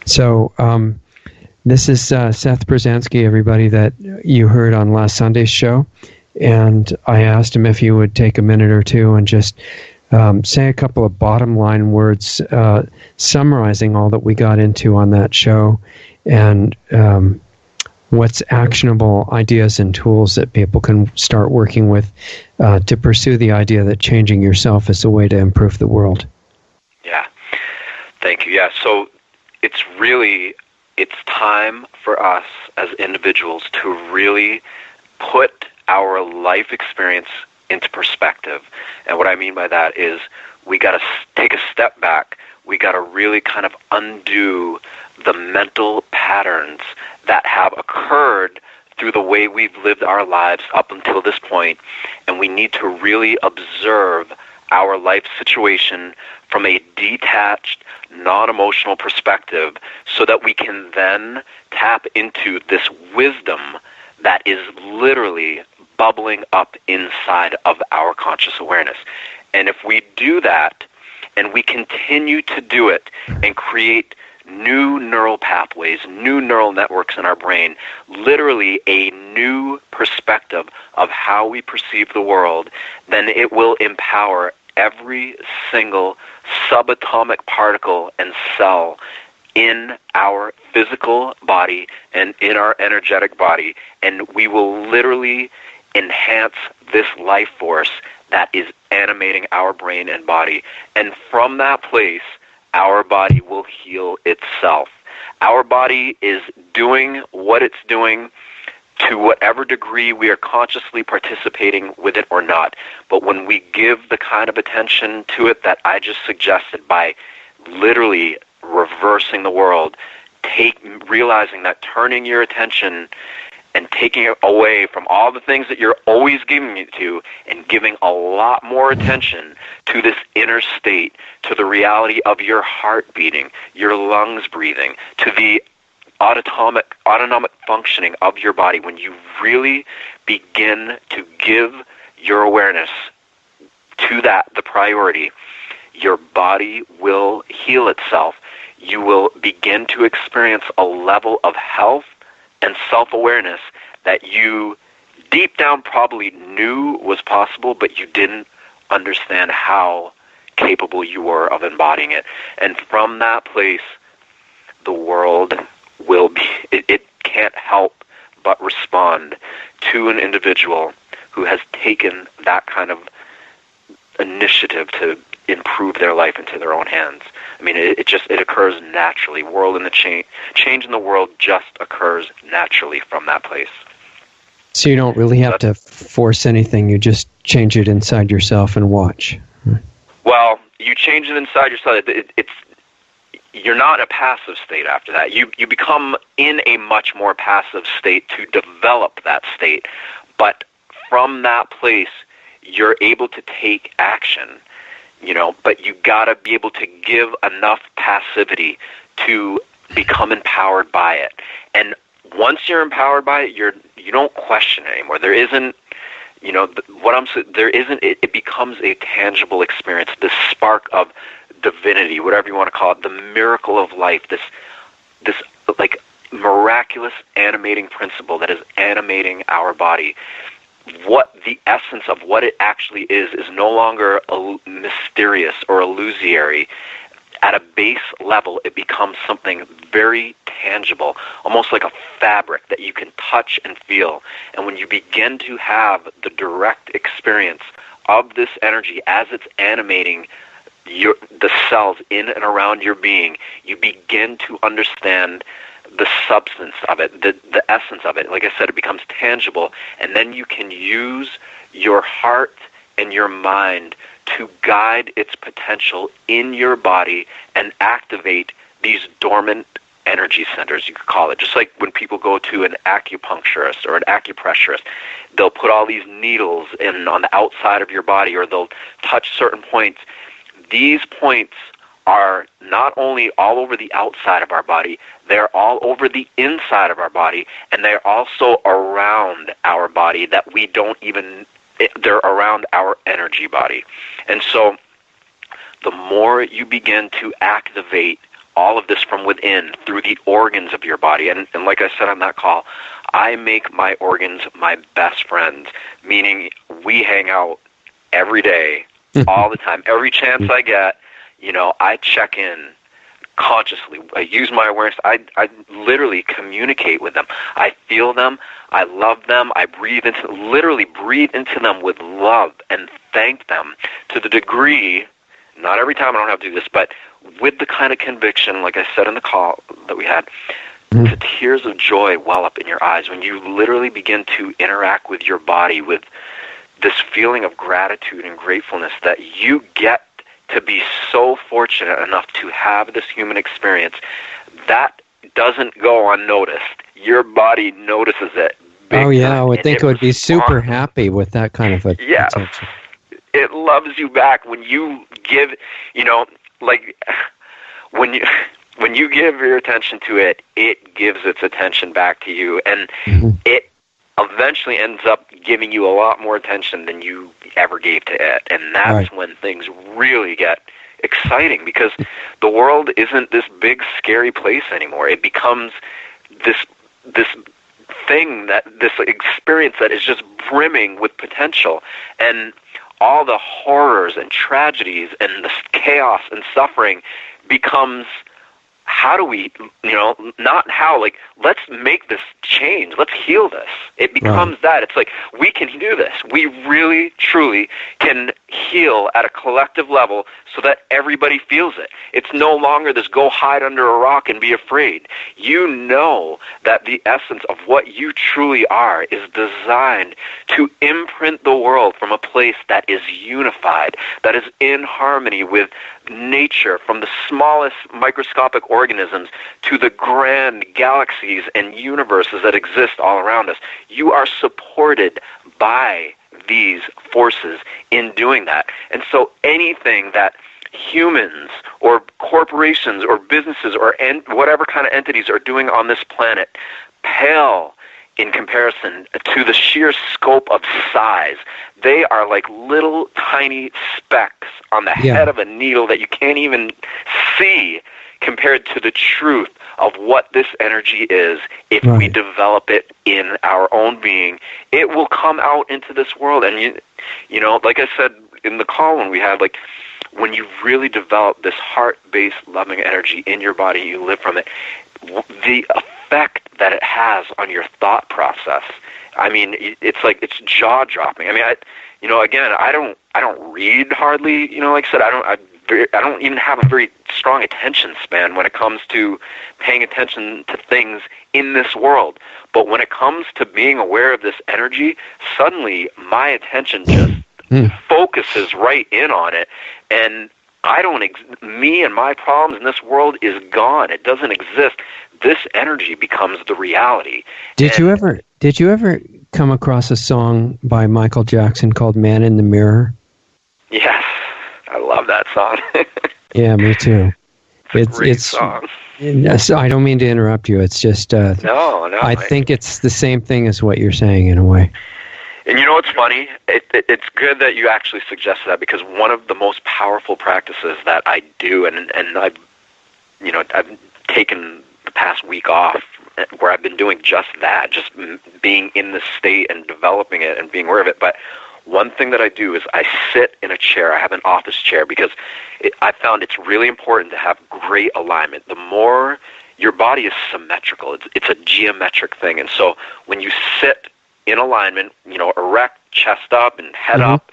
So this is Seth Pruzansky, everybody, that you heard on last Sunday's show. And I asked him if he would take a minute or two and just say a couple of bottom line words summarizing all that we got into on that show, and what's actionable ideas and tools that people can start working with to pursue the idea that changing yourself is a way to improve the world. Yeah, thank you. Yeah, so it's time for us as individuals to really put our life experience into perspective. And what I mean by that is we got to take a step back. We got to really kind of undo the mental patterns that have occurred through the way we've lived our lives up until this point, and we need to really observe our life situation from a detached, non-emotional perspective so that we can then tap into this wisdom that is literally bubbling up inside of our conscious awareness. And if we do that, and we continue to do it and create new neural pathways, new neural networks in our brain, literally a new perspective of how we perceive the world, then it will empower every single subatomic particle and cell in our physical body and in our energetic body, and we will literally enhance this life force that is animating our brain and body. And from that place, our body will heal itself. Our body is doing what it's doing to whatever degree we are consciously participating with it or not. But when we give the kind of attention to it that I just suggested by literally reversing the world, realizing that turning your attention and taking it away from all the things that you're always giving it to and giving a lot more attention to this inner state, to the reality of your heart beating, your lungs breathing, to the autonomic functioning of your body. When you really begin to give your awareness to that, the priority, your body will heal itself. You will begin to experience a level of health and self-awareness that you deep down probably knew was possible, but you didn't understand how capable you were of embodying it. And from that place, the world will be, it can't help but respond to an individual who has taken that kind of initiative to improve their life into their own hands. I mean, it occurs naturally. Change in the world just occurs naturally from that place. So you don't really have to force anything. You just change it inside yourself and watch. Well, you change it inside yourself. You're not in a passive state after that. You become in a much more passive state to develop that state. But from that place, you're able to take action. But you gotta be able to give enough passivity to become empowered by it. And once you're empowered by it, you don't question it anymore. There isn't, it becomes a tangible experience, this spark of divinity, whatever you want to call it, the miracle of life, this like miraculous animating principle that is animating our body. What the essence of what it actually is no longer mysterious or illusory. At a base level, it becomes something very tangible, almost like a fabric that you can touch and feel. And when you begin to have the direct experience of this energy as it's animating the cells in and around your being, you begin to understand the substance of it, the essence of it. Like I said, it becomes tangible, and then you can use your heart and your mind to guide its potential in your body and activate these dormant energy centers, you could call it. Just like when people go to an acupuncturist or an acupressurist, they'll put all these needles in on the outside of your body, or they'll touch certain points. These points are not only all over the outside of our body, they're all over the inside of our body, and they're also around our body that we don't even, they're around our energy body. And so the more you begin to activate all of this from within through the organs of your body. And like I said on that call, I make my organs my best friends, meaning we hang out every day, all the time. Every chance I get, I check in consciously. I use my awareness. I literally communicate with them. I feel them. I love them. I literally breathe into them with love and thank them to the degree, not every time I don't have to do this, but with the kind of conviction, like I said in the call that we had, the tears of joy well up in your eyes when you literally begin to interact with your body with this feeling of gratitude and gratefulness that you get to be so fortunate enough to have this human experience. That doesn't go unnoticed. Your body notices it. Oh, yeah, I would think it would be super happy with that kind of attention. It loves you back when you give, like when you give your attention to it, it gives its attention back to you, and it eventually ends up giving you a lot more attention than you ever gave to it. And that's when things really get exciting, because the world isn't this big scary place anymore. It becomes this thing, this experience that is just brimming with potential, and all the horrors and tragedies and the chaos and suffering becomes, how do we, not how, like, let's make this change. Let's heal this. It becomes that. It's like, we can do this. We really, truly can heal at a collective level so that everybody feels it. It's no longer this go hide under a rock and be afraid. You know that the essence of what you truly are is designed to imprint the world from a place that is unified, that is in harmony with nature, from the smallest microscopic organisms to the grand galaxies and universes that exist all around us. You are supported by these forces in doing that. And so anything that humans or corporations or businesses or whatever kind of entities are doing on this planet pale in comparison to the sheer scope of size. They are like little tiny specks on the head of a needle that you can't even see compared to the truth of what this energy is. If we develop it in our own being, it will come out into this world. And you know, like I said in the call when we had, like, when you really develop this heart-based loving energy in your body, you live from it, the effect that it has on your thought process, I mean, it's like, it's jaw-dropping. I mean, I don't read hardly, like I said, I don't even have a very strong attention span when it comes to paying attention to things in this world. But when it comes to being aware of this energy, suddenly my attention just focuses right in on it, and me and my problems in this world is gone. It doesn't exist. This energy becomes the reality. Did you ever come across a song by Michael Jackson called "Man in the Mirror"? Yes, I love that song. Yeah, me too. It's a great song. Yes, I don't mean to interrupt you. It's just no. I think it's the same thing as what you're saying in a way. And you know what's funny? It's good that you actually suggested that, because one of the most powerful practices that I do, and I've taken the past week off where I've been doing just that, just being in this state and developing it and being aware of it. But one thing that I do is I sit in a chair. I have an office chair, because I found it's really important to have great alignment. The more your body is symmetrical, it's a geometric thing. And so when you sit in alignment, erect, chest up and head up,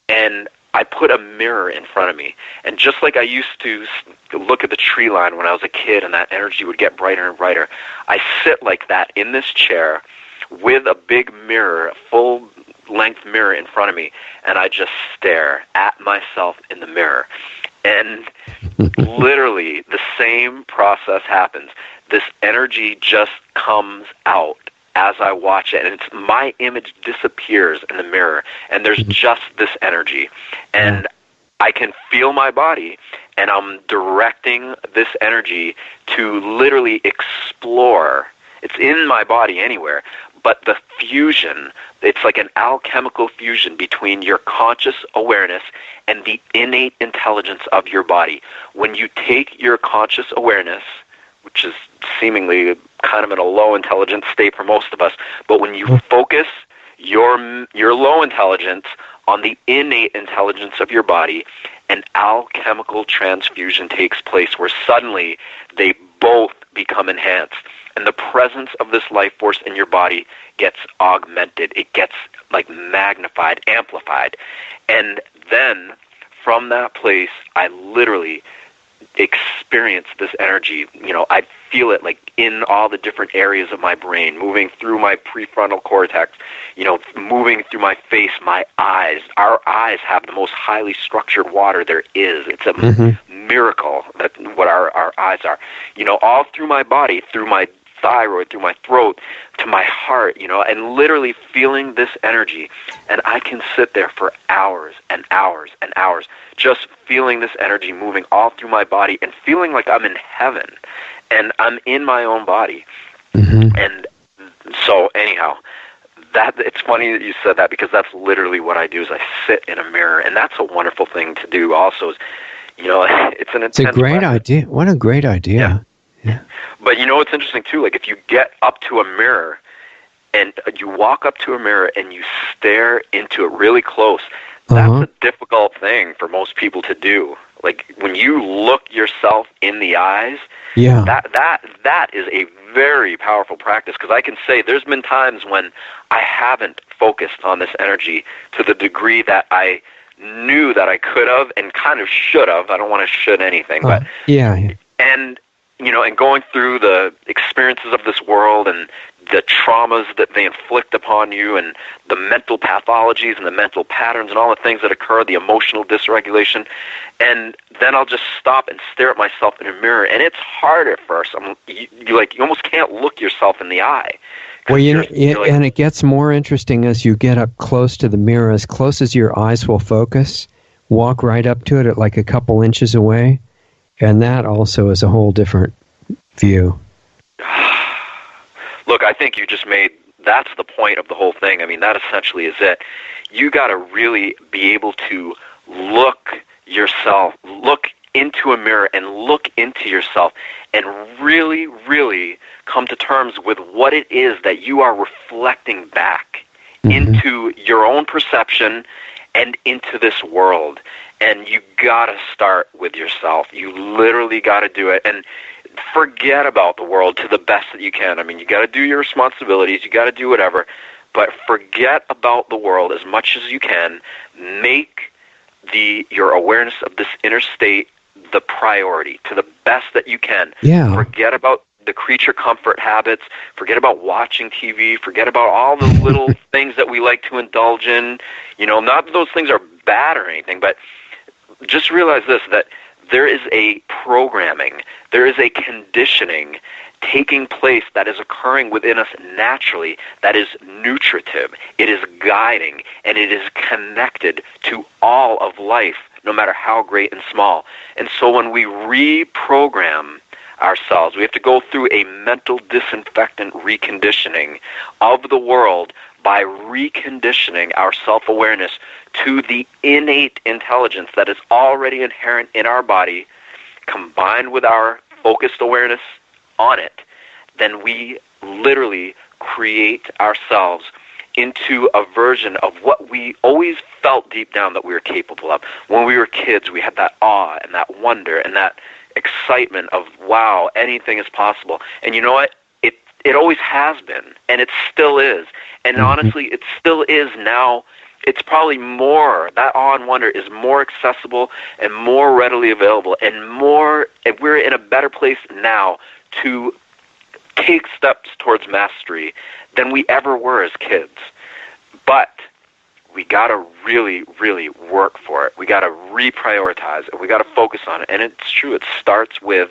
and I put a mirror in front of me. And just like I used to look at the tree line when I was a kid and that energy would get brighter and brighter, I sit like that in this chair with a big mirror, a full-length mirror in front of me, and I just stare at myself in the mirror. And literally the same process happens. This energy just comes out as I watch it, and my image disappears in the mirror, and there's just this energy. And I can feel my body, and I'm directing this energy to literally explore It's in my body anywhere. But the fusion, it's like an alchemical fusion between your conscious awareness and the innate intelligence of your body. When you take your conscious awareness, which is seemingly kind of in a low intelligence state for most of us, but when you focus your low intelligence on the innate intelligence of your body, an alchemical transfusion takes place where suddenly they both become enhanced. And the presence of this life force in your body gets augmented. It gets like magnified, amplified. And then from that place, I literally experience this energy. I feel it like in all the different areas of my brain, moving through my prefrontal cortex, moving through my face, my eyes. Our eyes have the most highly structured water there is. It's a miracle that what our eyes are. All through my body, through my thyroid, through my throat, to my heart, and literally feeling this energy. And I can sit there for hours and hours and hours just feeling this energy moving all through my body and feeling like I'm in heaven and I'm in my own body. And so anyhow, it's funny that you said that, because that's literally what I do is I sit in a mirror, and that's a wonderful thing to do also. It's an intense It's a great practice. idea. What a great idea. Yeah. But what's interesting too, like if you get up to a mirror and you walk up to a mirror and you stare into it really close, that's a difficult thing for most people to do. Like when you look yourself in the eyes, that is a very powerful practice, because I can say there's been times when I haven't focused on this energy to the degree that I knew that I could have and kind of should have. I don't want to should anything, but and and going through the experiences of this world and the traumas that they inflict upon you and the mental pathologies and the mental patterns and all the things that occur, the emotional dysregulation, and then I'll just stop and stare at myself in a mirror, and it's hard at first. You almost can't look yourself in the eye. Well, and it gets more interesting as you get up close to the mirror, as close as your eyes will focus. Walk right up to it at like a couple inches away, and that also is a whole different view. Look, I think you just that's the point of the whole thing. I mean, that essentially is it. You got to really be able to look into a mirror and look into yourself and really, really come to terms with what it is that you are reflecting back into your own perception and into this world. And you got to start with yourself. You literally got to do it. And forget about the world to the best that you can. I mean, you got to do your responsibilities. You got to do whatever. But forget about the world as much as you can. Make your awareness of this inner state the priority to the best that you can. Yeah. Forget about the creature comfort habits. Forget about watching TV. Forget about all the little things that we like to indulge in. Not that those things are bad or anything, but just realize this, that there is a programming, there is a conditioning taking place that is occurring within us naturally that is nutritive, it is guiding, and it is connected to all of life, no matter how great and small. And so when we reprogram ourselves, we have to go through a mental disinfectant reconditioning of the world by reconditioning our self-awareness to the innate intelligence that is already inherent in our body, combined with our focused awareness on it. Then we literally create ourselves into a version of what we always felt deep down that we were capable of. When we were kids, we had that awe and that wonder and that excitement of, wow, anything is possible. And you know what? It always has been, and it still is. And honestly, it still is now. It's probably more, that awe and wonder is more accessible and more readily available, and we're in a better place now to take steps towards mastery than we ever were as kids. But we got to really, really work for it. We got to reprioritize it. We got to focus on it. And it's true, it starts with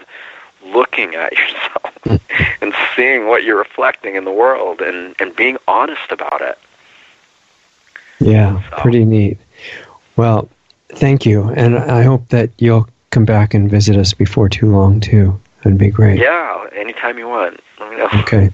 looking at yourself and seeing what you're reflecting in the world and being honest about it. Yeah, pretty neat. Well, thank you. And I hope that you'll come back and visit us before too long, too. That'd be great. Yeah, anytime you want. Let me know. Okay.